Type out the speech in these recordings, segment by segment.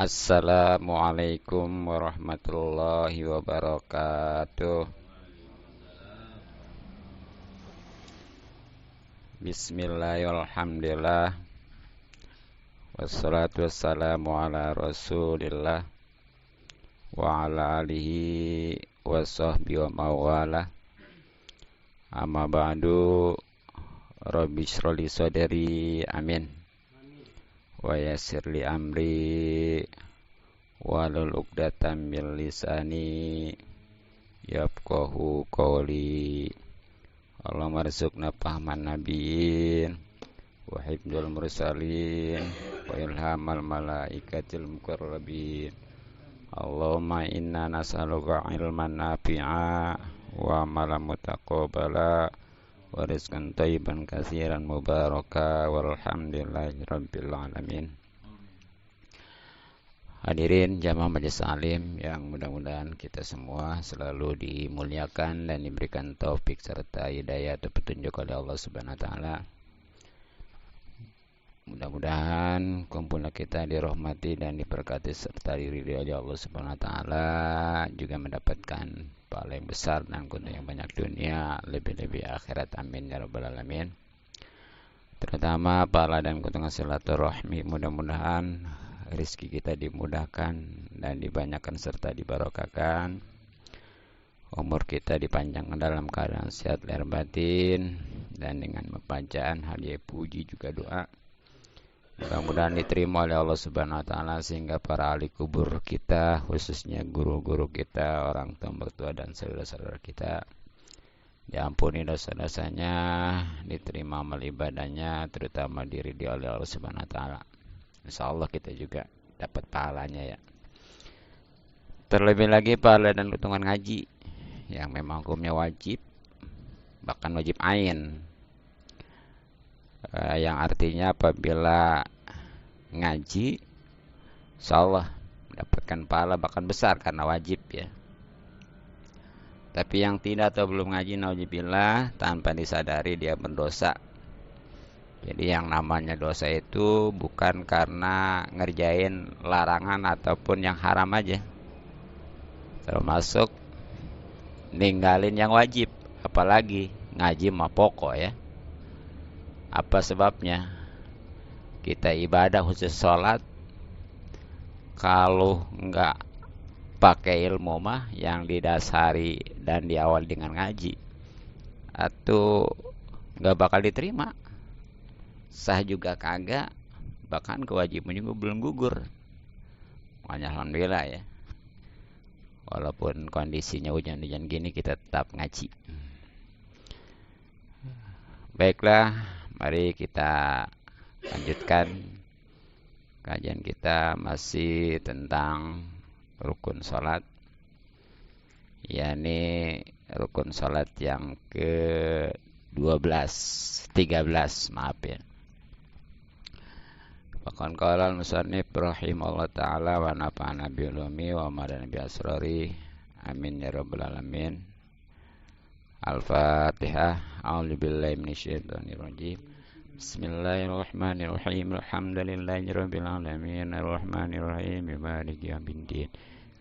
Assalamualaikum warahmatullahi wabarakatuh. Bismillahirrahmanirrahim. Wassalatu wassalamu ala rasulillah wa ala alihi wa sahbihi wa mawalah. Amma ba'du. Rabbi shrah li sadri, amin, wa yassir li amri wahlul 'uqdatam min lisani yafqahu qawli. Allahumma rzuqna fahman nabiyyin wa hifdzal mursalin wa ilhamal malaikatil muqarrabin. Allahumma inna nas'aluka ilman nafi'a wa amalan mutaqabbala wa rizqan thayyiban katsiran mubaraka walhamdulillahi rabbil alamin. Hadirin jamaah majelis alim yang mudah-mudahan kita semua selalu dimuliakan dan diberikan taufik serta hidayah atau petunjuk oleh Allah Subhanahu wa taala. Mudah-mudahan kumpulnya kita dirahmati dan diberkati serta diridhoi oleh Allah Subhanahu wa taala, juga mendapatkan pahala yang besar dan keuntungan yang banyak dunia, lebih-lebih akhirat. Amin ya rabbal alamin. Terutama pahala dan keuntungan silaturahmi, mudah-mudahan rezeki kita dimudahkan dan dibanyakan serta dibarokahkan. Umur kita dipanjangkan dalam keadaan sehat lahir batin, dan dengan bacaan hadiah puji juga doa mudah-mudahan diterima oleh Allah Subhanahu wa taala, sehingga para ahli kubur kita, khususnya guru-guru kita, orang tua mertua dan saudara-saudara kita, diampuni dosa-dosanya, diterima amal ibadahnya, terutama diridhoi oleh Allah Subhanahu wa taala. Insyaallah kita juga dapat pahalanya ya. Terlebih lagi pahala dan keuntungan ngaji yang memang hukumnya wajib, bahkan wajib ain, yang artinya apabila ngaji insyaallah mendapatkan pahala bahkan besar karena wajib ya. Tapi yang tidak atau belum ngaji, nauzubillah, tanpa disadari dia berdosa. Jadi yang namanya dosa itu bukan karena ngerjain larangan ataupun yang haram aja, termasuk ninggalin yang wajib, apalagi ngaji mah pokok ya. Apa sebabnya? Kita ibadah khusus sholat, kalau nggak pakai ilmu mah yang didasari dan diawali dengan ngaji, atau nggak bakal diterima. Sah juga kagak, bahkan kewajiban juga belum gugur. Makanya alhamdulillah ya, walaupun kondisinya hujan-hujan gini kita tetap ngaji. Baiklah, mari kita lanjutkan kajian kita masih tentang rukun sholat, yakni rukun sholat yang ke-12, 13 maaf ya. Bahkan qala al-musannif rahimahullah ta'ala wa nafa'ana bi ulumi wa madana bi asrari, amin ya rabbal alamin. Al-Fatihah. A'udzu billahi minasyaitonir rajim. Bismillahirrahmanirrahim. Alhamdulillahirabbil alamin arrahmanir rahim maliki yaumiddin.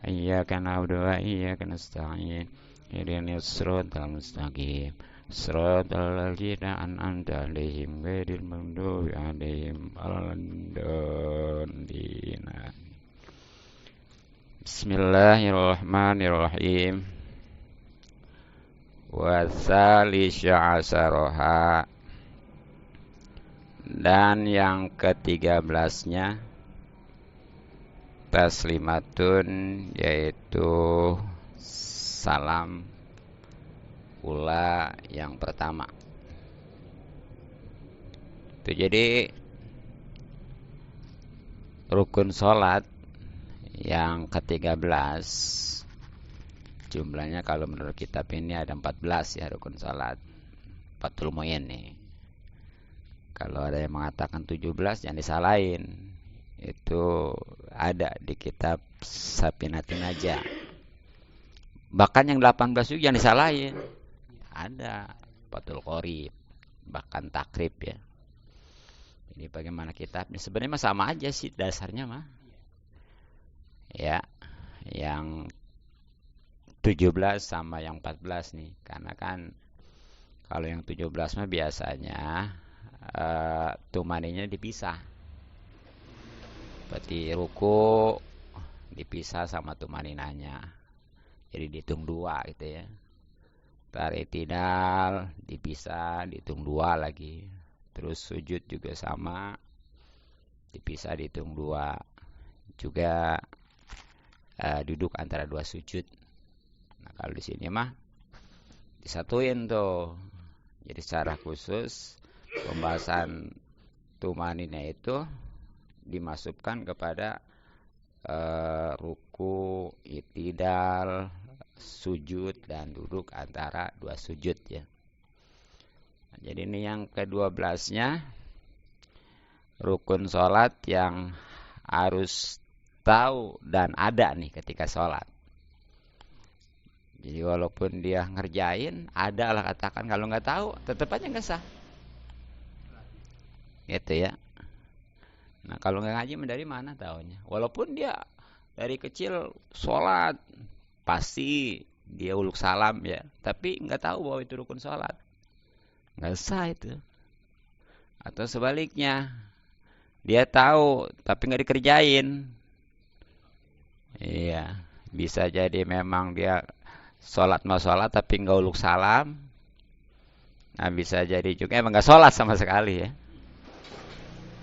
Iyyaka na'budu wa iyyaka nasta'in. Ihdinas siratal mustaqim. Siratal ladzina an'amta 'alaihim ghairil maghdubi 'alaihim waladdallin. Bismillahirrahmanirrahim. Wa tsalisya asaroha, dan yang ke-13-nya taslimatun, yaitu salam ula yang pertama. Itu jadi rukun sholat yang ke-13, jumlahnya kalau menurut kitab ini ada 14 ya rukun salat. Fathul Mu'in nih. Kalau ada yang mengatakan 17 jangan disalahin. Itu ada di kitab Sapinatin aja. Bahkan yang 18 juga jangan disalahin. Ada Fathul Qorib, bahkan Takrib ya. Jadi bagaimana kitabnya? Sebenarnya sama aja sih dasarnya mah. ya, yang 17 sama yang 14 nih. Karena kan kalau yang 17 mah biasanya tumaninya dipisah. Berarti ruku dipisah sama tumaninanya. Jadi dihitung dua gitu ya. I'tidal dipisah, dihitung dua lagi. Terus sujud juga sama, dipisah, dihitung dua. Juga duduk antara dua sujud. Nah kalau di sini mah disatuin tuh. Jadi secara khusus pembahasan tumanina itu dimasukkan kepada ruku, i'tidal, sujud dan duduk antara dua sujud ya. Nah, jadi ini yang ke-12-nya rukun sholat yang harus tahu dan ada nih ketika sholat. Jadi walaupun dia ngerjain, ada lah katakan, kalau nggak tahu tetap aja nggak sah. Gitu ya. Nah kalau nggak ngaji dari mana taunya? Walaupun dia dari kecil sholat, pasti dia uluk salam ya, tapi nggak tahu bahwa itu rukun sholat, nggak sah itu. Atau sebaliknya, dia tahu tapi nggak dikerjain. Iya, bisa jadi memang dia sholat mau sholat tapi nggak uluk salam. Nah bisa jadi juga emang nggak sholat sama sekali ya,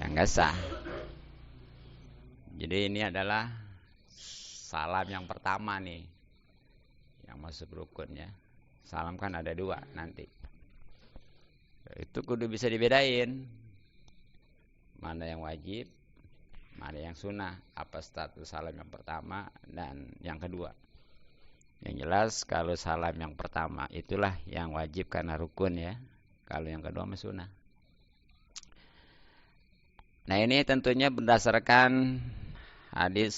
yang nggak sah. Jadi ini adalah salam yang pertama nih, yang masuk rukun ya. Salam kan ada dua nanti. Itu kudu bisa dibedain. Mana yang wajib, mana yang sunnah. Apa status salam yang pertama dan yang kedua. Yang jelas kalau salam yang pertama itulah yang wajib karena rukun ya. Kalau yang kedua mah sunnah. Nah ini tentunya berdasarkan hadis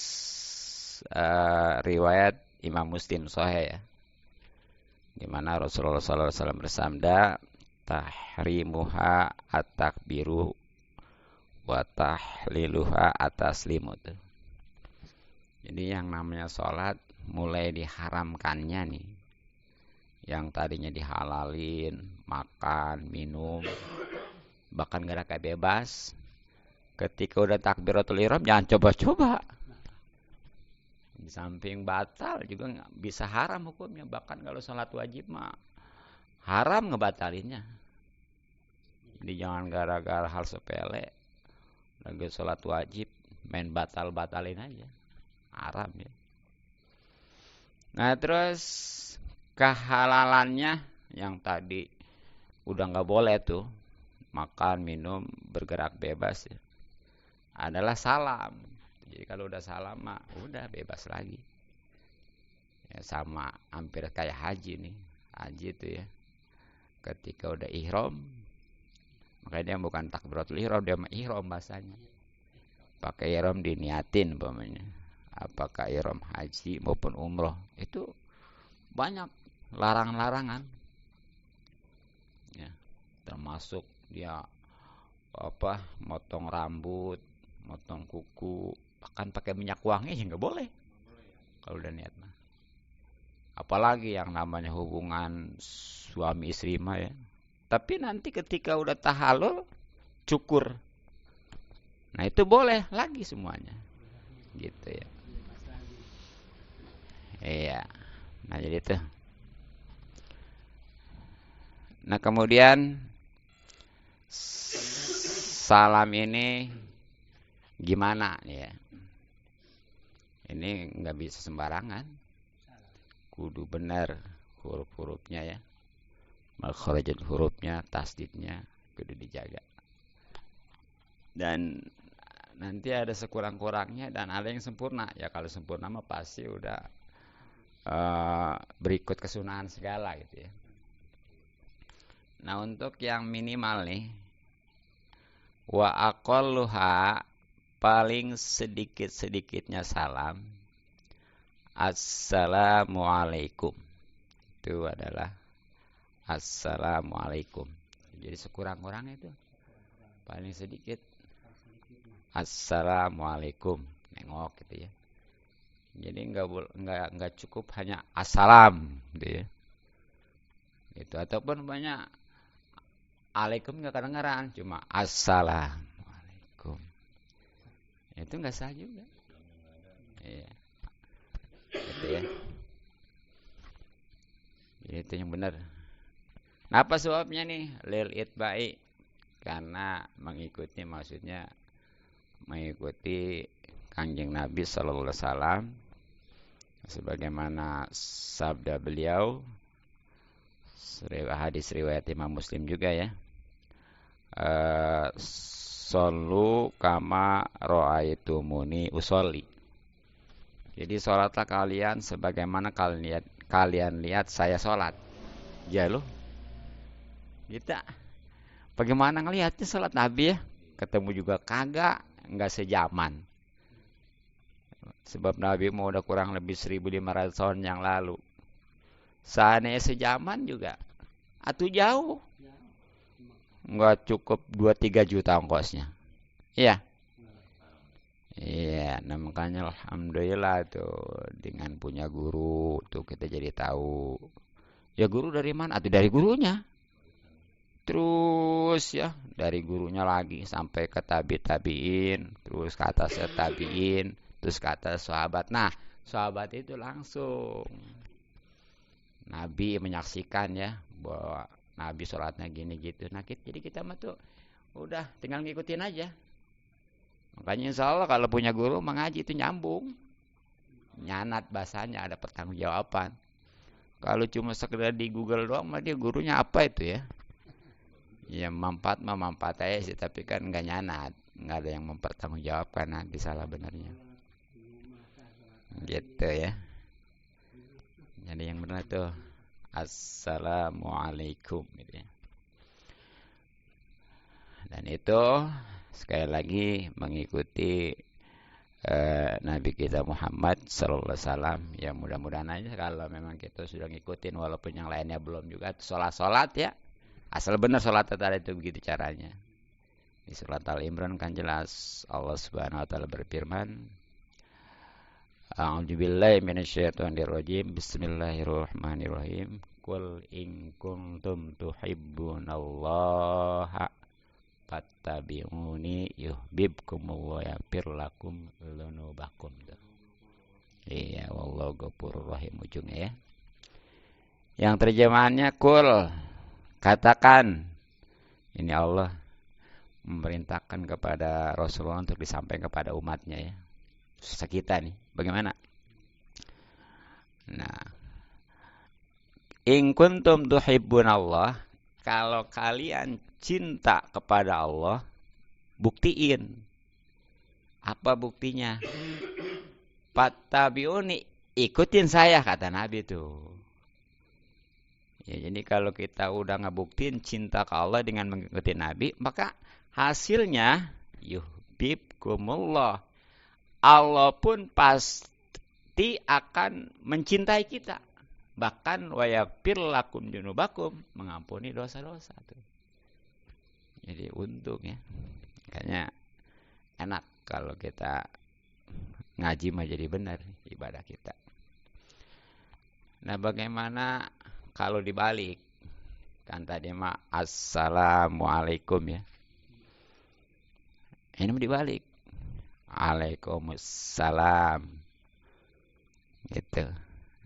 riwayat Imam Muslim Sahih ya, di mana Rasulullah SAW bersabda, tahrimuha at-takbiru wa tahliluha at-taslimu. Jadi yang namanya sholat mulai diharamkannya nih, yang tadinya dihalalin, makan, minum, bahkan gerak bebas, ketika udah takbiratul ihram jangan coba-coba. Di samping batal juga nggak bisa haram hukumnya. Bahkan kalau sholat wajib mah haram ngebatalinnya. Jadi jangan gara-gara hal sepele lagi sholat wajib main batalin aja, haram ya. Nah terus kehalalannya yang tadi udah nggak boleh tuh, makan, minum, bergerak bebas ya, adalah salam. Jadi kalau udah salam mah udah bebas lagi. Ya, sama hampir kayak haji nih. Haji itu ya, ketika udah ihram, makanya dia bukan takbiratul ihram, dia mah ihram bahasanya. Pakai ihram diniatin umpamanya. Apakah ihram haji maupun umroh, itu banyak larang-larangan. Ya, termasuk dia motong rambut, motong kuku, bahkan pakai minyak wangi ya nggak boleh kalau udah niat mah. Apalagi yang namanya hubungan suami istri mah ya. Tapi nanti ketika udah tahalul, cukur, nah itu boleh lagi semuanya, gitu ya. Iya. Nah jadi itu. Nah kemudian salam ini gimana ya? Ini nggak bisa sembarangan, kudu benar huruf-hurufnya ya, makhrajul hurufnya, tasdidnya kudu dijaga. Dan nanti ada sekurang-kurangnya dan ada yang sempurna. Ya kalau sempurna mah pasti udah berikut kesunahan segala gitu ya. Nah untuk yang minimal nih, wa aqalluha, paling sedikit-sedikitnya salam, assalamualaikum. Itu adalah assalamualaikum. Jadi sekurang-kurangnya itu paling sedikit assalamualaikum, nengok gitu ya. Jadi nggak cukup hanya assalam gitu ya. Itu ataupun banyak alaikum nggak kedengaran, cuma assalamualaikum. Itu nggak sah juga. Iya, gitu ya. Jadi itu yang benar. Nah, apa sebabnya nih? Lil itba'i, karena mengikuti, maksudnya mengikuti Kanjeng Nabi sallallahu alaihi wasallam sebagaimana sabda beliau, hadis riwayat Imam Muslim juga ya. Sallu kama ra'aitumuni usolli. Jadi sholatlah kalian sebagaimana kalian lihat saya sholat. Ya loh, kita bagaimana ngelihatnya sholat Nabi ya? Ketemu juga kagak, nggak sejaman. Sebab Nabi mau udah kurang lebih 1500 tahun yang lalu. Seandainya sejaman juga, atuh jauh. Nggak cukup 2-3 juta ongkosnya. Iya. Iya, nah makanya alhamdulillah tuh dengan punya guru tuh kita jadi tahu. Ya guru dari mana? Atau dari gurunya. Terus ya dari gurunya lagi sampai ke tabiin, terus ke atas tabiin, terus ke atas sahabat. Nah, sahabat itu langsung Nabi menyaksikan ya bahwa Nabi sholatnya gini gitu. Nah, jadi kita mah tuh udah tinggal ngikutin aja. Makanya insya Allah kalau punya guru mengaji itu nyambung, nyanat bahasanya, ada pertanggungjawaban. Kalau cuma sekedar di Google doang mah dia gurunya apa itu ya? Ya manfaat mah manfaat aja sih, tapi kan nggak nyanat, nggak ada yang mempertanggungjawabkan nanti salah benernya. Gitu ya. Jadi yang benar tuh assalamualaikum gitu ya. Dan itu sekali lagi mengikuti Nabi kita Muhammad sallallahu alaihi wasallam. Ya mudah-mudahan aja kalau memang kita sudah ngikutin walaupun yang lainnya belum juga, sholat ya. Asal benar sholat tadi itu begitu caranya. Di surat Al-Imran kan jelas Allah Subhanahu wa taala berfirman, A'udzubillahi minasyaitonirrajim. Bismillahirrahmanirrahim. Qul in kuntum tuhibbunallaha fattabi'uni yuhibbukumullah yaghfir lakum dzunubakum. Iya, wallahu ghafurur rahim ujungnya ya. Yang terjemahannya qul, katakan. Ini Allah memerintahkan kepada Rasulullah untuk disampaikan kepada umatnya ya. Susah kita nih, bagaimana? Nah, in kuntum tuhibbunallah, kalau kalian cinta kepada Allah, buktiin. Apa buktinya? Fattabi'uni, ikutin saya, kata Nabi tuh. Ya, jadi kalau kita udah ngebuktiin cinta ke Allah dengan mengikuti Nabi, maka hasilnya yuhibbukumullah. Allah pun pasti akan mencintai kita. Bahkan wa yaghfir lakum dzunubakum, mengampuni dosa-dosa tuh. Jadi untung ya. Makanya enak kalau kita ngaji mah jadi benar ibadah kita. Nah, bagaimana kalau dibalik? Kan tadi mah assalamualaikum ya. Ini mah dibalik. Waalaikumsalam. Gitu.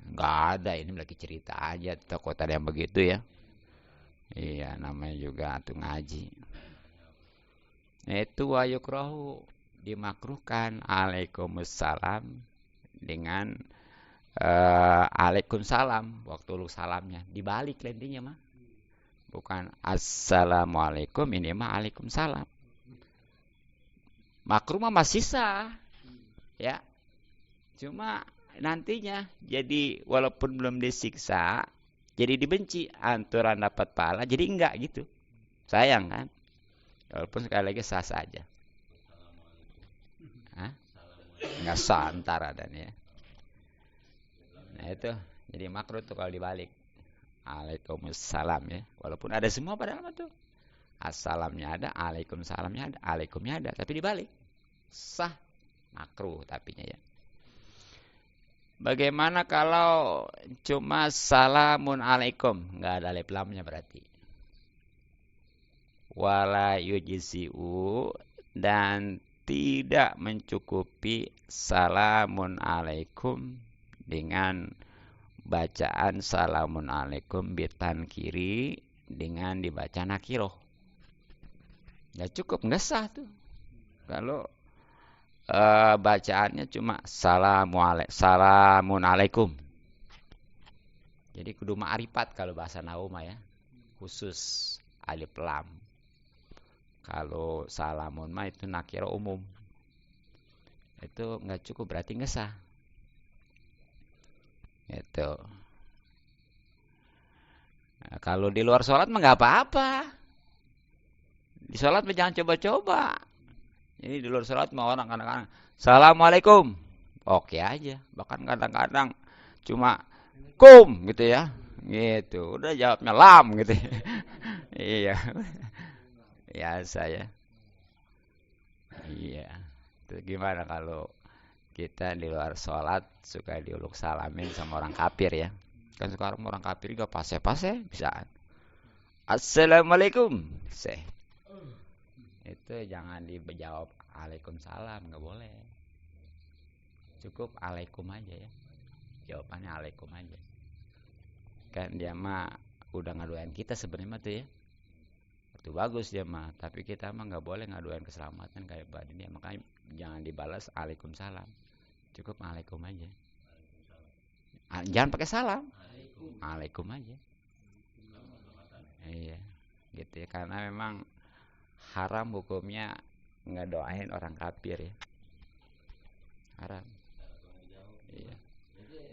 Enggak ada, ini lagi cerita aja toko tadi yang begitu ya. Iya, namanya juga atuh ngaji. Itu wa yukrahu, dimakruhkan Waalaikumsalam dengan Waalaikumsalam waktu lu salamnya dibalik intinya mah. Bukan assalamualaikum, ini mah Waalaikumsalam. Makruh mah masih sah. Ya. Cuma nantinya jadi walaupun belum disiksa, jadi dibenci, anturan dapat pahala, jadi enggak gitu. Sayang kan? Walaupun sekali lagi sah saja. Hah? Enggak sah antara dan ya. Nah itu, jadi makruh tuh kalau dibalik. Waalaikumsalam ya. Walaupun ada semua padahal tuh. Assalamnya ada, Waalaikumsalamnya ada, Waalaikumnya ada, tapi dibalik. Sah, makruh tapinya ya. Bagaimana kalau cuma salamun alaikum, nggak ada alif lamnya berarti. Wala yujzi'u, dan tidak mencukupi salamun alaikum dengan bacaan salamun alaikum bitan kiri dengan dibaca nakiroh. Nggak cukup, nggak sah tuh. Kalau bacaannya cuma salamun alaikum. Jadi kudu ma'rifat kalau bahasa nahwu mah ya. Khusus alif lam. Kalau salamun mah itu nakira umum. Itu nggak cukup, berarti nggak sah. Itu. Nah, kalau di luar sholat mah nggak apa-apa. Di sholat mah jangan coba-coba. Jadi di luar sholat mah orang kadang-kadang Assalamualaikum. Oke aja. Bahkan kadang-kadang cuma kum gitu ya. Gitu. Udah jawabnya lam gitu. Iya. Ya saya. Iya. Itu gimana kalau kita di luar sholat suka diuluk salamin sama orang kafir ya? Kan sekarang orang kafir juga pase-pase bisa. Assalamualaikum. Seh. Itu jangan dijawab Waalaikumsalam, nggak boleh. Cukup alaikum aja ya. Jawabannya alaikum aja. Kan dia mah udah ngaduin kita sebenarnya tuh ya. Itu bagus dia mah, tapi kita mah nggak boleh ngaduin keselamatan kayak badan dia. Makanya jangan dibalas Waalaikumsalam. Cukup alaikum aja. Jangan pakai salam. Alaikum aja. Iya. Gitu ya, karena memang haram hukumnya ngedoain orang kafir ya. Haram. Iya.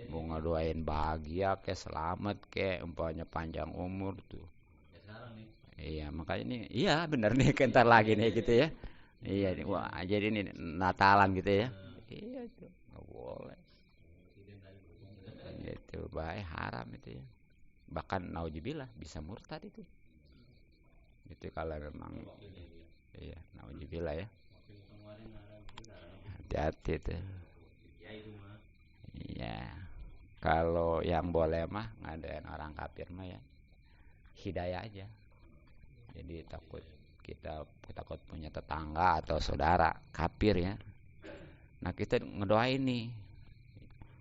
Mau ngedoain bahagia ke selamat ke umpamanya panjang umur tuh. Iya, makanya ini iya benar nih kentar lagi nih gitu ya. Iya nih, wah jadi ini Natalan gitu ya. Iya tuh, nggak boleh. Itu baik haram itu ya. Bahkan naujubillah bisa murtad itu. Itu kalau memang iya, naujubillah ya. Hati-hati tuh. Iya. Kalau yang boleh mah ngadain orang kafir mah ya hidayah aja. Jadi kita takut punya tetangga atau saudara kafir ya. Nah kita ngedoain nih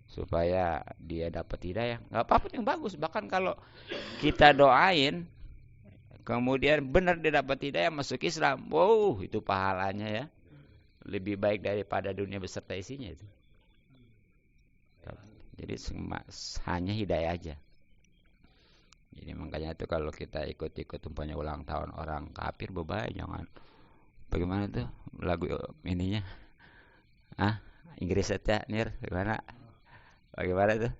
supaya dia dapat hidayah. Nggak apa-apa yang bagus. Bahkan kalau kita doain kemudian benar dia dapat hidayah masuk Islam, wow itu pahalanya ya lebih baik daripada dunia beserta isinya itu. Jadi hanya hidayah aja. Jadi makanya itu kalau kita ikut-ikut umpamanya ulang tahun orang kafir berbahaya, jangan. Bagaimana tuh lagu ininya? Inggris aja Nir, gimana? Bagaimana tuh?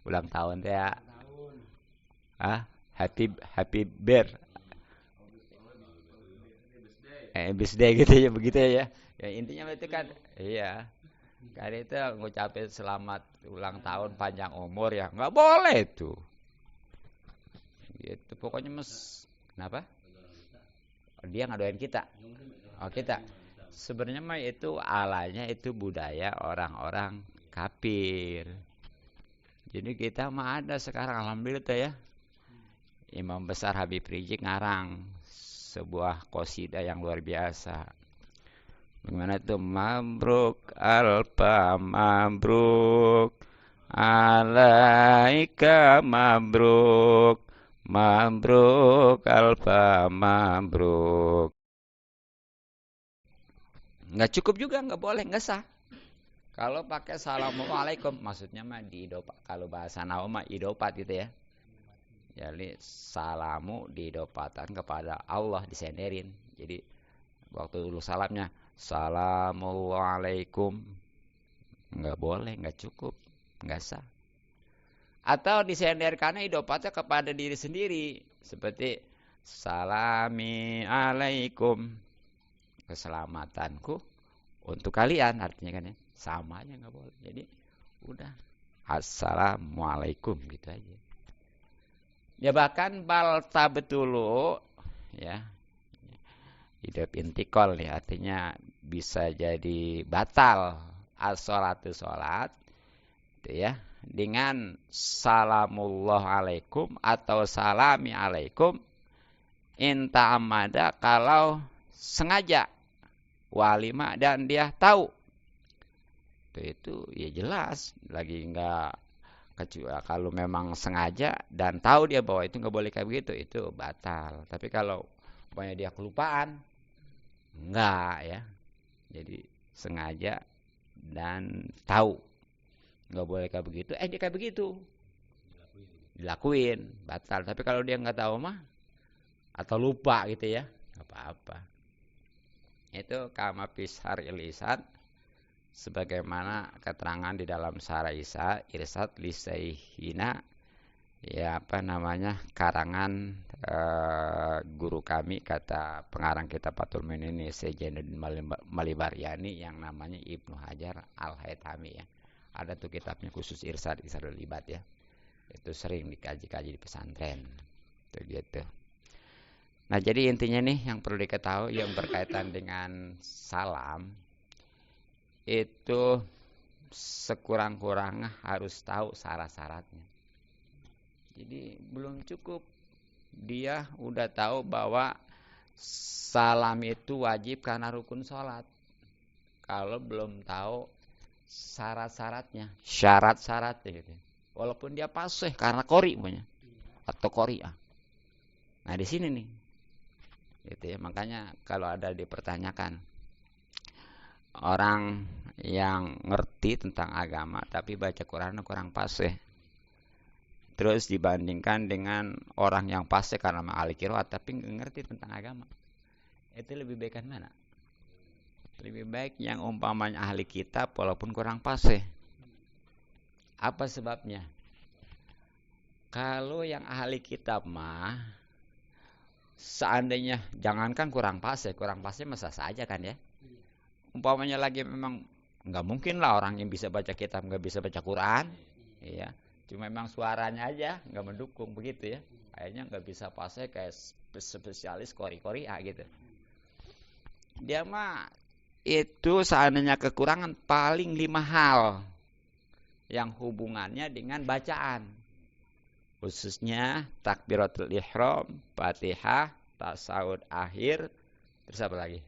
Ulang tahun teh ya. Happy bear. Birthday gitu ya, begitu ya. Ya intinya itu kan iya. Kan itu ngucapin selamat ulang tahun panjang umur ya. Nggak boleh tuh. Gitu pokoknya kenapa? Dia ngadoin kita. Oh kita. Sebenarnya mah itu alanya itu budaya orang-orang kafir. Jadi kita mah ada sekarang alhamdulillah ya. Imam besar Habib Rizik ngarang sebuah qasidah yang luar biasa. Bagaimana itu? Mabruk alfa mabruk alaika mabruk mabruk alfa mabruk. Nggak cukup juga, nggak boleh, nggak sah. Kalau pakai assalamualaikum, maksudnya mah diidopat. Kalau bahasa nahwu mah idopat gitu ya. Jadi salamu diidopatan kepada Allah disenderin. Jadi waktu dulu salamnya Assalamualaikum, nggak boleh, nggak cukup, nggak sah. Atau disenderkannya idopatnya kepada diri sendiri, seperti salami alaikum, keselamatanku untuk kalian, artinya kan ya sama aja nggak boleh. Jadi udah assalamualaikum gitu aja. Ya bahkan balta betulu ya hidup intikol nih artinya bisa jadi batal as-sholatu sholat Itu ya. Dengan salamullah alaikum atau salami alaikum inta amada kalau sengaja walima dan dia tahu. Itu ya jelas lagi enggak, kecuali kalau memang sengaja dan tahu dia bahwa itu nggak boleh kayak begitu, itu batal. Tapi kalau pokoknya dia kelupaan, enggak ya. Jadi sengaja dan tahu nggak boleh kayak begitu, dia kayak begitu, dilakuin, batal. Tapi kalau dia nggak tahu mah atau lupa gitu ya, nggak apa-apa. Itu kama fishar ilisan sebagaimana keterangan di dalam Syarah Irsad Lisaihina, ya apa namanya, karangan guru kami, kata pengarang kitab Fathul Mu'in Zainuddin Malibaryani yang namanya Ibnu Hajar Al-Haytami ya. Ada tuh kitabnya khusus Irsadul Ibad ya. Itu sering dikaji-kaji di pesantren. Itu gitu. Nah, jadi intinya nih yang perlu diketahui yang berkaitan dengan salam itu sekurang-kurangnya harus tahu syarat-syaratnya. Jadi belum cukup dia udah tahu bahwa salam itu wajib karena rukun sholat, kalau belum tahu syarat-syaratnya, syarat-syaratnya gitu. Walaupun dia fasih karena qori punya atau qori'ah. Nah di sini nih, gitu ya. Makanya kalau ada dipertanyakan orang yang ngerti tentang agama tapi baca Quran kurang fasih, terus dibandingkan dengan orang yang fasih karena ahli qiraat tapi nggak ngerti tentang agama, itu lebih baik kan mana? Lebih baik yang umpamanya ahli kitab walaupun kurang fasih. Apa sebabnya? Kalau yang ahli kitab mah seandainya jangankan kurang fasih masa saja kan ya. Umpamanya lagi memang nggak mungkin lah orang yang bisa baca kitab nggak bisa baca Quran, ya. Cuma memang suaranya aja nggak mendukung begitu ya. Kayaknya nggak bisa fasih kayak spesialis qori-qori'ah gitu. Dia mah itu seandainya kekurangan paling 5 hal yang hubungannya dengan bacaan, khususnya takbiratul ihram, Fatihah, tasawuf akhir, terus apa lagi?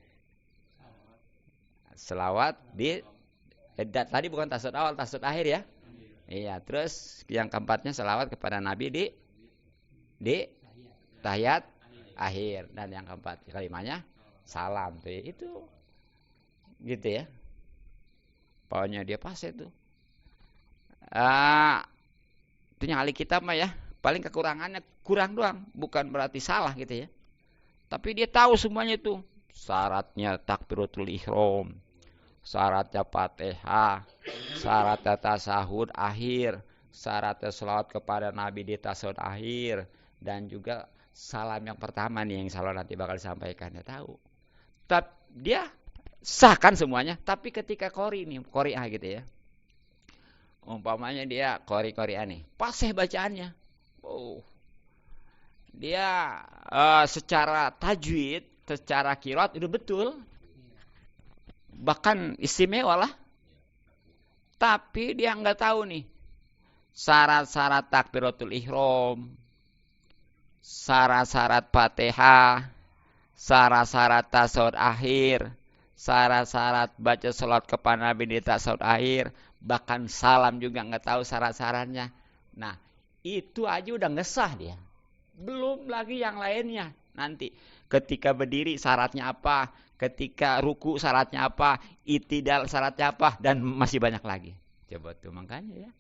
Selawat di tadi bukan tasawuf awal, tasawuf akhir ya. Iya, terus yang keempatnya selawat kepada Nabi di tahiyat akhir, dan yang keempat kelimanya salam tuh itu gitu ya. Pokoknya dia pas itu. Itu yang ahli kitab mah ya, paling kekurangannya kurang doang, bukan berarti salah gitu ya. Tapi dia tahu semuanya itu. Syaratnya takbiratul ihram, syaratnya Fatihah, syaratnya tasahud akhir, syaratnya selawat kepada Nabi di tasahud akhir, dan juga salam yang pertama nih yang salam nanti bakal disampaikan, dia tahu. Tapi dia sahkan semuanya, tapi ketika qori'ah gitu ya. Umpamanya dia qori'ah nih, fasih bacaannya. Oh. Dia secara tajwid, secara qiraat udah betul. Bahkan istimewa lah. Tapi dia nggak tahu nih syarat-syarat takbiratul ihram, syarat-syarat Fatihah, syarat-syarat tasawuf akhir, syarat-syarat baca salat kepada Nabi di tasawuf akhir, bahkan salam juga nggak tahu syarat-syaratnya. Nah, itu aja udah ngesah dia. Belum lagi yang lainnya. Nanti ketika berdiri syaratnya apa, ketika ruku syaratnya apa, itidal syaratnya apa, dan masih banyak lagi. Coba tuh makanya ya.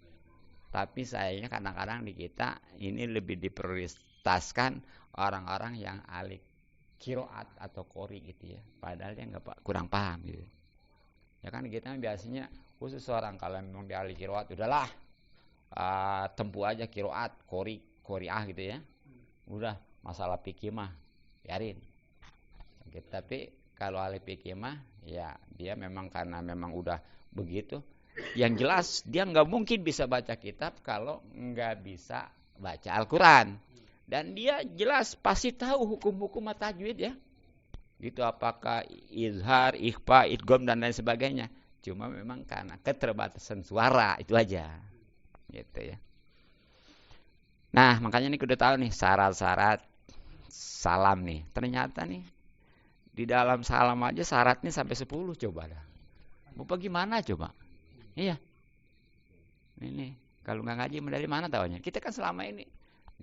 Tapi sayangnya kadang-kadang di kita ini lebih diprioritaskan orang-orang yang ahli qiraat atau qori gitu ya. Padahal dia kurang paham gitu. Ya kan kita biasanya khusus orang kalau memang dia ahli qiraat udahlah tempuh aja qiraat, qori'ah gitu ya. Udah masalah fikih mah biarin. Tapi kalau ahli fikih mah ya dia memang karena memang udah begitu. Yang jelas dia nggak mungkin bisa baca kitab kalau nggak bisa baca Al-Quran. Dan dia jelas pasti tahu hukum-hukum tajwid ya. Gitu apakah izhar, ikhfa, idgham dan lain sebagainya. Cuma memang karena keterbatasan suara itu aja. gitu ya. Nah, makanya ini kudu tahu nih syarat-syarat salam nih. Ternyata nih di dalam salam aja syaratnya sampai 10 coba dah. Bapak gimana coba? Iya. Ini kalau nggak ngaji dari mana taunya? Kita kan selama ini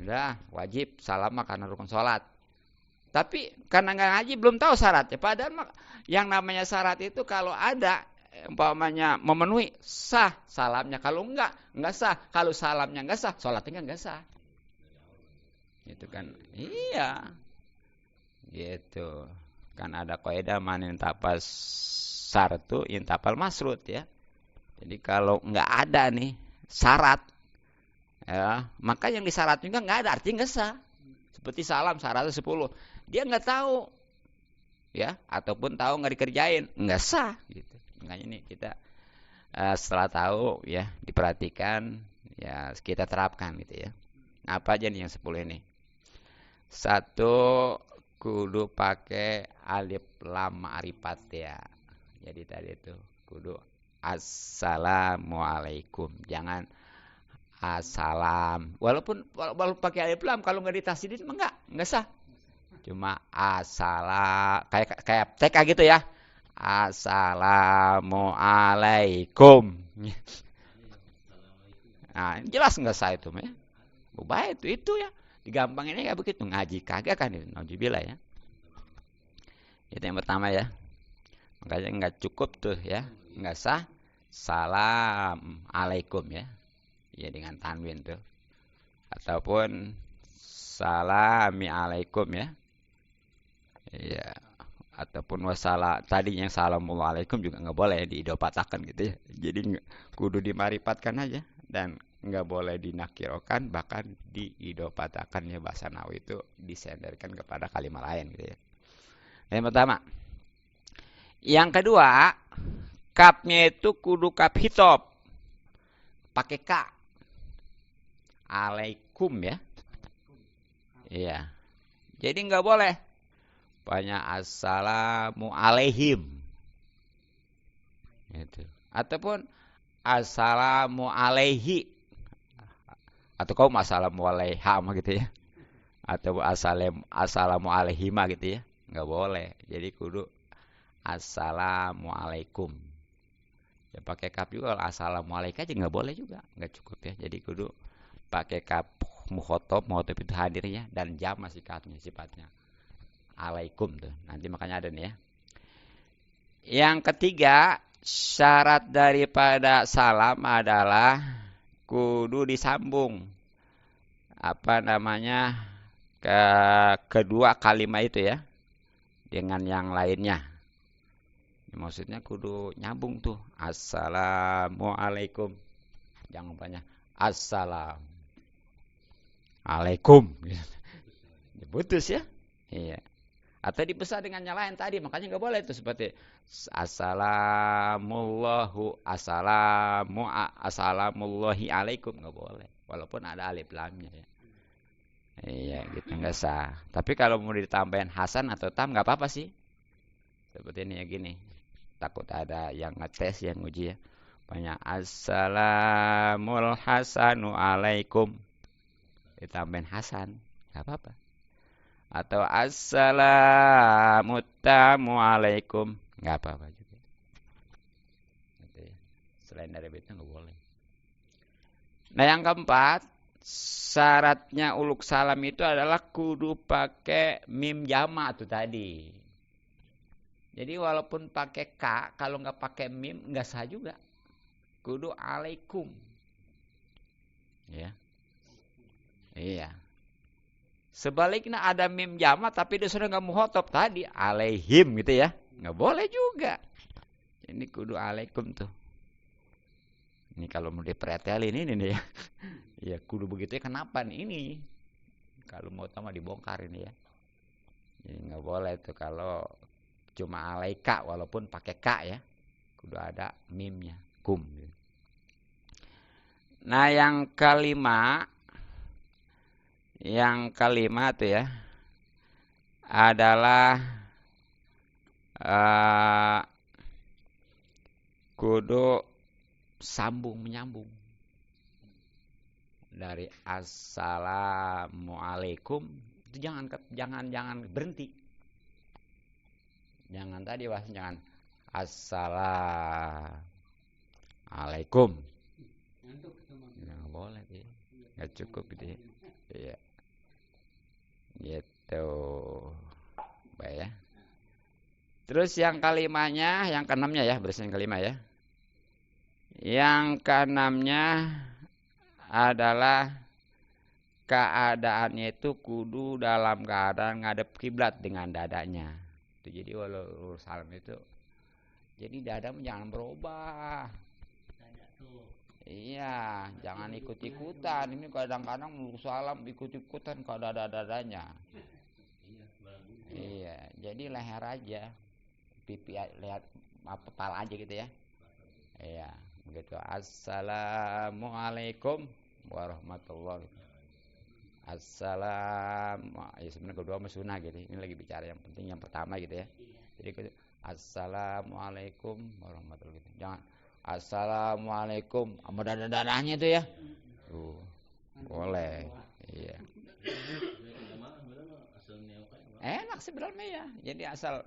udah wajib salam karena rukun sholat. Tapi karena nggak ngaji belum tahu syaratnya. Padahal yang namanya syarat itu kalau ada umpamanya memenuhi sah salamnya. Kalau enggak sah. Kalau salamnya enggak sah, sholatnya enggak sah. Gitu kan? Iya. Gitu. Kan ada kaidah man intapal syartu intapal masrut ya. Jadi kalau enggak ada nih syarat ya, maka yang disyarat juga enggak ada artinya enggak sah. Seperti salam syaratnya 10. Dia enggak tahu ya, ataupun tahu enggak dikerjain, enggak sah gitu. Makanya ini kita setelah tahu ya diperhatikan ya kita terapkan gitu ya. Nah, apa aja nih yang 10 ini? Satu, kudu pakai alif lam ma'rifat ya. Jadi tadi itu kudu assalamualaikum. Jangan assalam. Walaupun pakai alif lam kalau nggak ditasydid enggak sah. Cuma assalam kayak TK gitu ya. Assalamualaikum. Nah, jelas enggak sah itu ya. Baik itu ya. Digampangin kayak begitu, ngaji kagak kan itu. Nauzubillah ya. Itu yang pertama ya. Makanya enggak cukup tuh ya. Enggak sah. Salam alaikum ya. Ya dengan tanwin tuh. Ataupun salami alaikum ya. Iya. Ataupun wasala tadi yang assalamualaikum juga nggak boleh diidopatakan gitu ya. Jadi kudu dimarifatkan aja dan nggak boleh dinakirokan bahkan diidopatakan ya bahasa Nawawi itu disenderkan kepada kalimat lain gitu ya. Yang pertama. Yang kedua, kapnya itu kudu kap hitop. Pakai K. Alaikum ya. Iya. Jadi nggak boleh banyak assalamu alaihim. Itu. Ataupun assalamu alaihi. Atau kau assalamu alaiham gitu ya. Atau assalamu alaihima gitu ya. Nggak boleh. Jadi kudu assalamu alaikum. Ya pakai kap juga kalau assalamualaikum aja nggak boleh juga. Nggak cukup ya. Jadi kudu pakai kap muhotob itu hadirnya dan jam masih katnya sifatnya. Alaikum tuh. Nanti makanya ada nih ya. Yang ketiga, syarat daripada salam adalah kudu disambung. Apa namanya? Kedua kalimat itu ya. Dengan yang lainnya. Maksudnya kudu nyambung tuh. Assalamualaikum. Jangan banyak. Assalamualaikum. Putus ya. Iya. Atau dibesar dengan yang lain tadi, makanya nggak boleh itu seperti assalamullahi alaikum nggak boleh, walaupun ada alif lamnya ya. Iya gitu nggak sah. Tapi kalau mau ditambahin hasan atau tam nggak apa-apa sih. Seperti ini ya gini. Takut ada yang ngetes yang uji ya. Banyak assalamul hasanu alaikum. Ditambahin hasan nggak apa-apa. Atau assalamualaikum nggak apa-apa juga. Gitu ya. Selain dari itu nggak boleh. Nah yang keempat, syaratnya uluk salam itu adalah kudu pakai mim jama tuh tadi. Jadi walaupun pakai K, kalau nggak pakai mim nggak sah juga. Kudu alaikum. Ya. Iya. Sebaliknya ada mim jama tapi dia sudah nggak muhotob tadi alaihim gitu ya, nggak boleh juga. Ini kudu alaikum tuh. Ini kalau mau dipretelin ini nih ya, ya kudu begitu ya. Kenapa nih ini? Kalau mau tahu dibongkar ini ya. Jadi nggak boleh tuh kalau cuma alaika walaupun pakai K ya, kudu ada mimnya kum. Nah yang kelima tuh ya adalah kudu sambung menyambung. dari assalamualaikum itu jangan berhenti. Jangan tadi jangan assalamualaikum. Nggak boleh sih. Nggak cukup gitu ya. Iya. Gitu. Baik ya. Terus yang kelimanya, yang keenamnya ya, berarti yang kelima ya. Yang keenamnya adalah keadaannya itu kudu dalam keadaan ngadep kiblat dengan dadanya. Itu jadi walau salam itu, jadi dadamu jangan berubah. Iya, jangan ikut-ikutan. Ini kadang-kadang salam ikut-ikutan ke dada-dadanya. Iya, jadi leher aja, pipi lihat apa pala aja gitu ya. Iya, begitu. Assalamualaikum warahmatullahi wabarakatuh. Ya sebenarnya kedua mah sunnah gitu. Ini lagi bicara yang penting yang pertama gitu ya. Jadi assalamualaikum warahmatullahi wabarakatuh. Jangan assalamualaikum sama dada-dadanya itu ya. Boleh. Iya. Enak sebenarnya ya. Jadi asal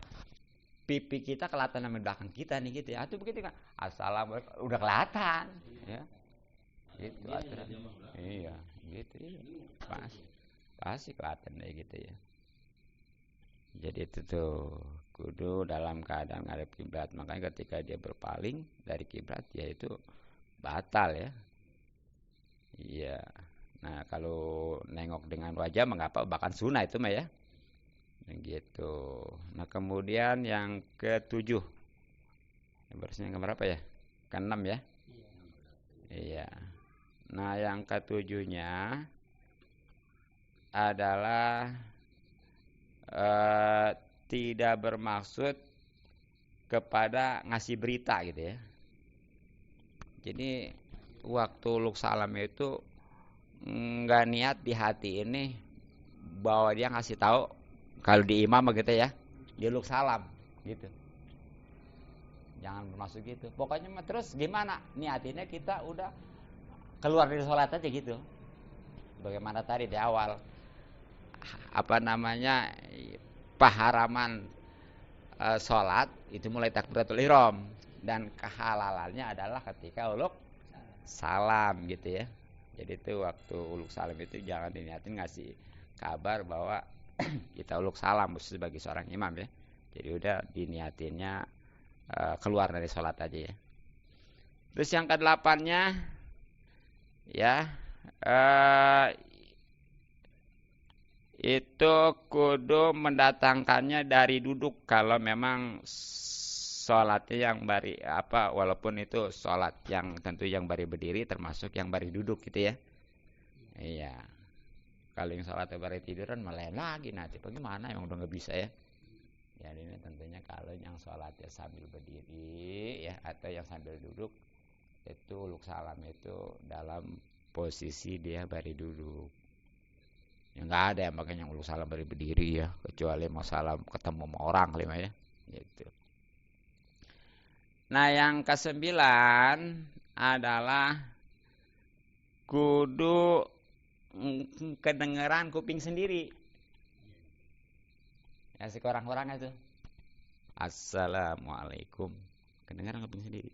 pipi kita kelihatan sama belakang kita nih gitu ya. Atau begitu kan. Assalamualaikum udah kelihatan ya. Gitu aturan. Iya, gitu ya. Pasti kelihatan kayak gitu ya. Jadi itu tuh kudu dalam keadaan ngadep kiblat. Makanya ketika dia berpaling dari kiblat ya itu batal ya. Iya. Nah, kalau nengok dengan wajah mengapa bahkan sunnah itu mah ya. Gitu. Nah, kemudian yang ketujuh. Barusan yang keberapa ya? Keenam ya? Iya. Nah, yang ketujuhnya adalah tidak bermaksud kepada ngasih berita gitu ya. Jadi waktu uluk salam itu nggak niat di hati ini bahwa dia ngasih tahu kalau di imam gitu ya, dia uluk salam gitu. Jangan bermaksud gitu. Pokoknya terus gimana? Niatinnya kita udah keluar dari sholat aja gitu. Bagaimana tadi di awal paharaman sholat itu mulai takbiratul ihram dan kehalalannya adalah ketika uluk salam gitu ya. Jadi itu waktu uluk salam itu jangan diniatin ngasih kabar bahwa kita uluk salam khusus bagi seorang imam ya. Jadi udah diniatinnya keluar dari sholat aja ya. Terus yang ke-8-nya ya itu kudu mendatangkannya dari duduk kalau memang sholatnya yang bari walaupun itu sholat yang tentu yang bari berdiri termasuk yang bari duduk gitu ya. Iya. Kalau yang sholatnya bari tiduran malah lagi nanti bagaimana emang udah nggak bisa ya. Ya ini tentunya kalau yang sholatnya sambil berdiri ya atau yang sambil duduk itu uluk salam itu dalam posisi dia bari duduk. Ya nggak ada yang makanya uluk salam bari berdiri ya kecuali mau salam ketemu sama orang lima ya gitu. Nah yang ke-9 adalah kudu kedengeran kuping sendiri. Ya si orang-orang itu. Assalamualaikum. Kedengeran kuping sendiri.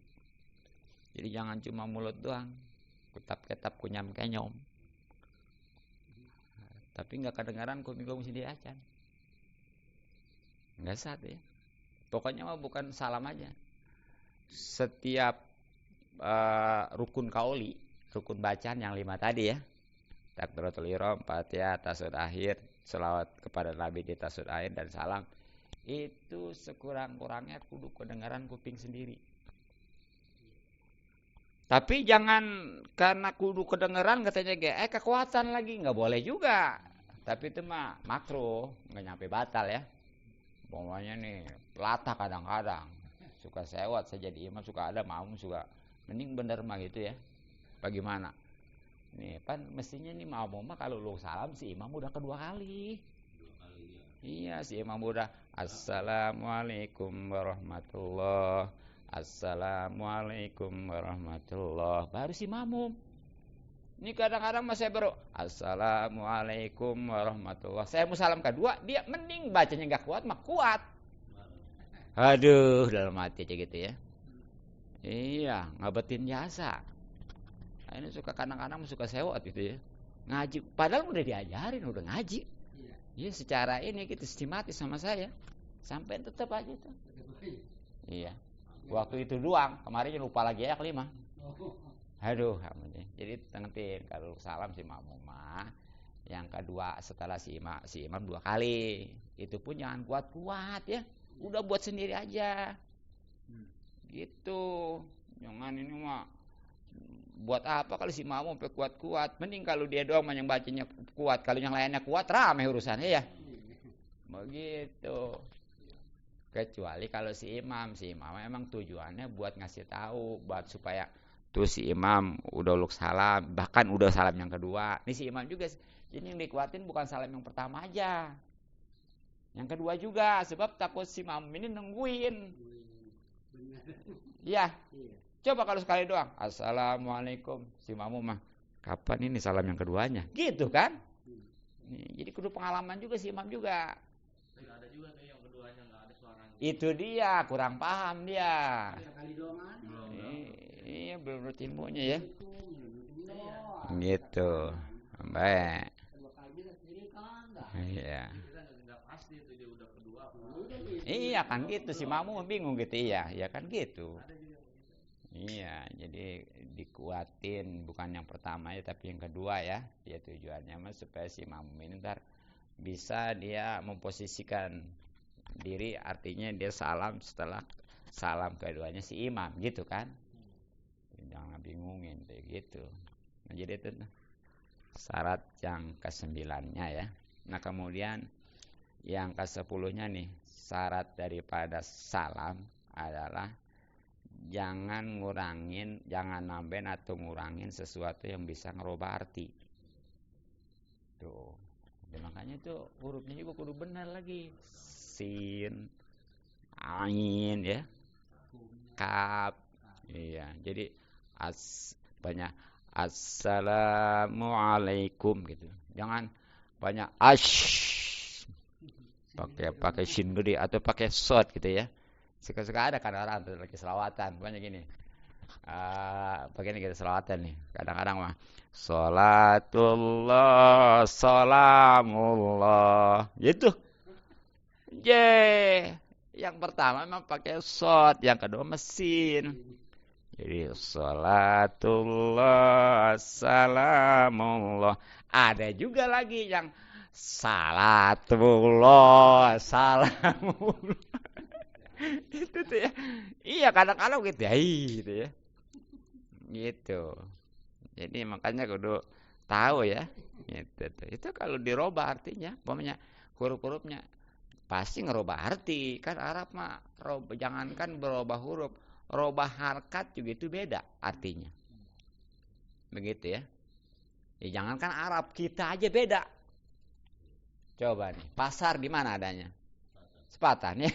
Jadi jangan cuma mulut doang. Ketap-ketap kunyam-kenyom. Tapi nggak kedengaran kuping sendiri aja. Nggak sah ya. Pokoknya mah bukan salam aja. Setiap rukun kauli, rukun bacaan yang 5 tadi ya. Takbiratul ihram, Fatihah, tasawuf akhir, selawat kepada Nabi di tasawuf akhir dan salam. Itu sekurang-kurangnya kudu kedengaran kuping sendiri. Tapi jangan karena kudu kedengaran katanya kekuatan lagi, nggak boleh juga. Tapi itu mah makruh, nggak nyampe batal ya. Pokoknya nih latah kadang-kadang suka sewot saya jadi imam suka ada mau suka mending bener mah gitu ya. Bagaimana? Nih kan mestinya nih mau mah kalau lu salam si imam udah kedua kali. Iya si imam udah assalamualaikum warahmatullah. Assalamualaikum warahmatullah. Baru si makmum. Ini kadang-kadang saya baru Assalamualaikum warahmatullah. Saya mau salam kedua, dia mending bacanya nggak kuat, mah kuat. Aduh, dalam hati aja gitu ya. Iya, ngabetin jasa. Nah, ini suka kadang-kadang suka sewot gitu ya. Ngaji, padahal udah diajarin, udah ngaji. Iya, secara ini gitu sistematis sama saya. Sampai tetap aja tuh. Iya. Waktu itu doang, kemarin lupa lagi ayat 5. Aduh, jadi tengetin kalau salam si makmum mah yang kedua setelah si imam 2 kali. Itu pun jangan kuat-kuat ya. Udah buat sendiri aja. Gitu. Jangan ini mah buat apa kalau si makmum sampai kuat-kuat. Mending kalau dia doang yang bacanya kuat, kalau yang lainnya kuat rame urusannya ya. Begitu. Kecuali kalau si imam memang tujuannya buat ngasih tahu, buat supaya tuh si imam udah uluk salam, bahkan udah salam yang kedua. Ini si imam juga, jadi yang dikuatin bukan salam yang pertama aja, yang kedua juga, sebab takut si imam ini nungguin. Ya, coba kalau sekali doang, Assalamualaikum, si imam mah kapan ini salam yang keduanya, gitu kan? Jadi kudu pengalaman juga si imam juga. Ada juga tuh yang keduanya nggak ada suaranya. Itu dia kurang paham dia. Iya belum ilmunya ya. Gitu. Baik. Iya. Iya kan gitu si mamu bingung gitu iya kan gitu. Iya, jadi dikuatin bukan yang pertama ya tapi yang kedua ya. Dia tujuannya mah supaya si mamu ini ntar bisa dia memposisikan diri, artinya dia salam setelah salam keduanya si imam gitu kan. Jangan bingungin kayak gitu. Nah, jadi itu syarat yang ke-9-nya ya. Nah kemudian yang ke-10-nya nih, syarat daripada salam adalah jangan nambahin atau ngurangin sesuatu yang bisa ngerubah arti. Tuh. Dan makanya itu hurufnya juga kudu benar lagi. Sin, ain ya. Kaf. Iya, jadi banyak assalamualaikum gitu. Jangan banyak pakai shin gede atau pakai short gitu ya. Suka-suka ada kadang-kadang lagi selawatan banyak gini. Begini kita selawatan nih. Kadang-kadang mah salatullah salamullah. Gitu. Yang pertama memang pakai short, yang kedua mesin. Jadi salatullah salamullah. Ada juga lagi yang salatullah salamullah. Itu tuh ya. Iya kadang-kadang gitu ya. Gitu ya. Gitu. Jadi makanya kudu tahu ya. Gitu tuh. Itu kalau dirubah artinya, umpamanya huruf-hurufnya pasti ngerubah arti. Kan Arab mah jangankan berubah huruf, robah harkat juga itu beda artinya. Begitu ya. Ya jangankan Arab, kita aja beda. Coba nih, pasar di mana adanya? Sepatan ya.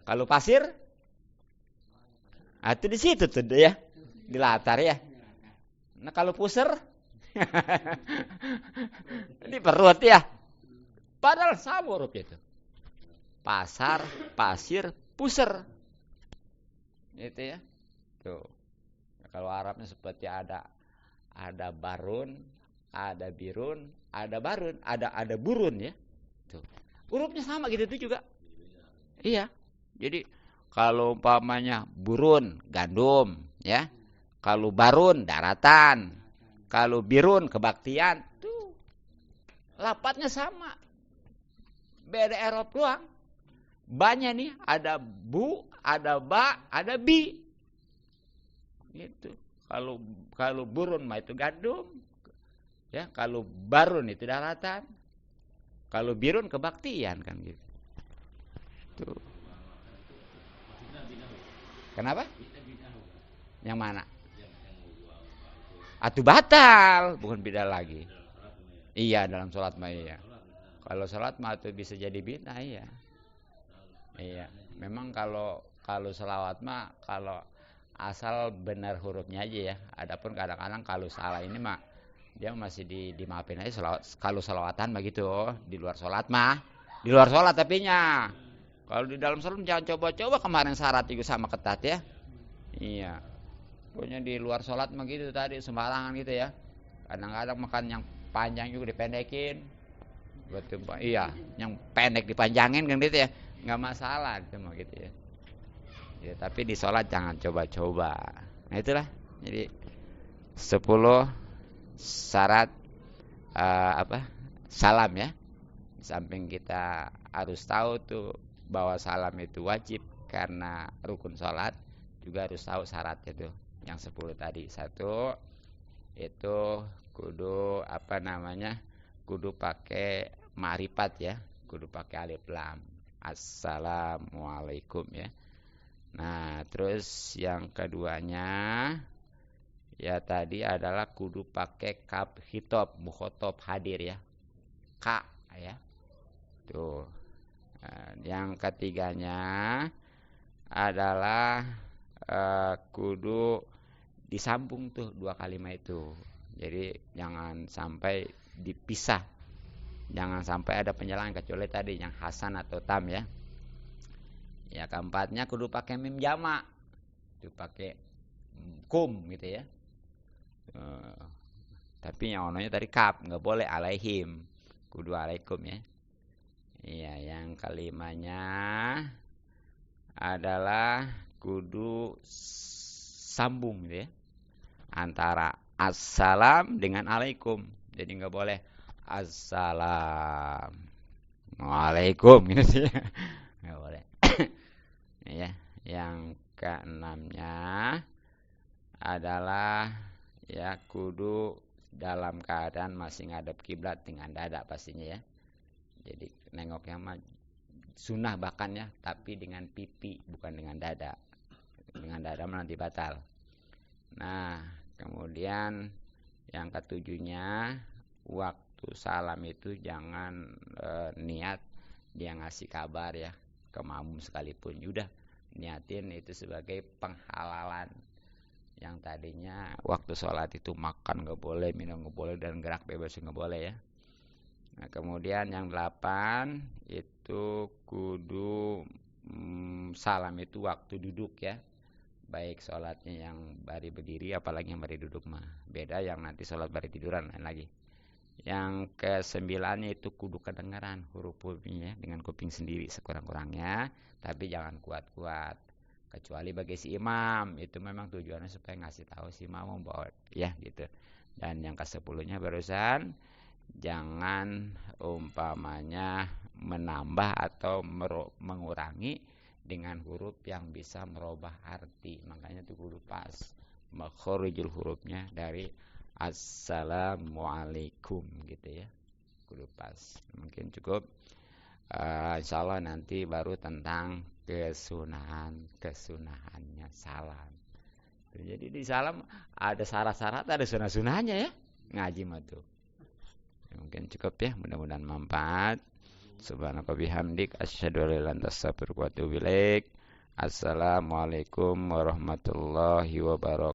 Kalau pasir? Itu di situ tuh ya. Di latar ya. Nah kalau puser? Di perut ya. Padahal sama huruf itu. Pasar, pasir, puser. Itu ya. Tuh. Nah, kalau Arabnya seperti ada barun, ada birun, ada barun, ada burun ya. Tuh. Hurufnya sama gitu tuh juga. Iya. Jadi kalau umpamanya burun gandum ya. Kalau barun daratan. Kalau birun kebaktian. Tuh. Lapatnya sama. Beda Eropa doang. Banyak nih, ada bu, ada ba, ada bi. Gitu. Kalau burun mah itu gandum. Ya, kalau barun itu daratan. Kalau birun kebaktian kan gitu. Tuh. Kenapa? Yang mana? Atu batal, bukan bida lagi. Iya, dalam sholat mah iya. Kalau sholat mah itu bisa jadi bid'ah ya. Iya. Memang kalau selawat mah kalau asal benar hurufnya aja ya. Adapun kadang-kadang kalau salah ini mah dia masih dimaafin aja kalau selawatan mah gitu di luar sholat mah. Di luar sholat tapi nya. Kalau di dalam sholat jangan coba-coba kemarin syarat itu sama ketat ya. Iya. Pokoknya di luar sholat mah gitu tadi sembarangan gitu ya. Kadang-kadang makan yang panjang juga dipendekin. Betul, iya, yang pendek dipanjangin kan gitu ya. Nggak masalah itu mah gitu ya. Ya, tapi di sholat jangan coba-coba. Nah itulah. Jadi 10 syarat salam ya. Di samping kita harus tahu tuh bahwa salam itu wajib karena rukun sholat, juga harus tahu syaratnya tuh yang 10 tadi. Satu itu kudu kudu pakai ma'rifat ya, kudu pakai alif lam. Assalamualaikum ya. Nah, terus yang keduanya ya tadi adalah kudu pakai kaf khitab, mukhatab hadir ya. Ka ya. Tuh. Nah, yang ketiganya adalah kudu disambung tuh dua kalimat itu. Jadi jangan sampai dipisah. Jangan sampai ada penyalahan kecuali tadi yang hasan atau tam ya. Ya keempatnya kudu pakai mim jamak. Itu pakai kum gitu ya. Tapi yang ononya tadi kaf, nggak boleh alaihim. Kudu alaikum ya. Iya, yang kelimanya adalah kudu sambung gitu ya. Antara assalam dengan alaikum. Jadi nggak boleh assalamualaikum gitu sih. Nggak boleh. Ya, yang keenamnya adalah ya kudu dalam keadaan masih ngadep kiblat dengan dada pastinya ya. Jadi nengoknya mah sunnah bahkan ya, tapi dengan pipi bukan dengan dada. Dengan dada nanti batal. Nah, kemudian yang ketujuhnya waktu salam itu jangan niat dia ngasih kabar ya ke makmum sekalipun. Udah niatin itu sebagai penghalalan. Yang tadinya waktu sholat itu makan nggak boleh, minum nggak boleh, dan gerak bebas nggak boleh ya. Nah, kemudian yang 8 itu kudu salam itu waktu duduk ya. Baik sholatnya yang bari berdiri apalagi yang bari duduk mah. Beda yang nanti sholat bari tiduran lagi. Yang ke-9 itu kudu kedengaran huruf-hurufnya dengan kuping sendiri sekurang-kurangnya, tapi jangan kuat-kuat. Kecuali bagi si imam, itu memang tujuannya supaya ngasih tahu si imam membawa ya gitu. Dan yang ke-10-nya barusan jangan umpamanya menambah atau mengurangi dengan huruf yang bisa merubah arti. Makanya itu kudu pas makhorijul hurufnya dari assalamualaikum gitu ya, kudu pas. Mungkin cukup. Insyaallah nanti baru tentang kesunahannya salam. Jadi di salam ada syarat-syarat, ada sunah-sunahnya ya, ngaji mah tuh. Mungkin cukup ya, mudah-mudahan manfaat. Subhanaka bihamdik asyhadu an la ilaha illa anta astaghfiruka wa atubu ilaik. Assalamualaikum warahmatullahi wabarakatuh.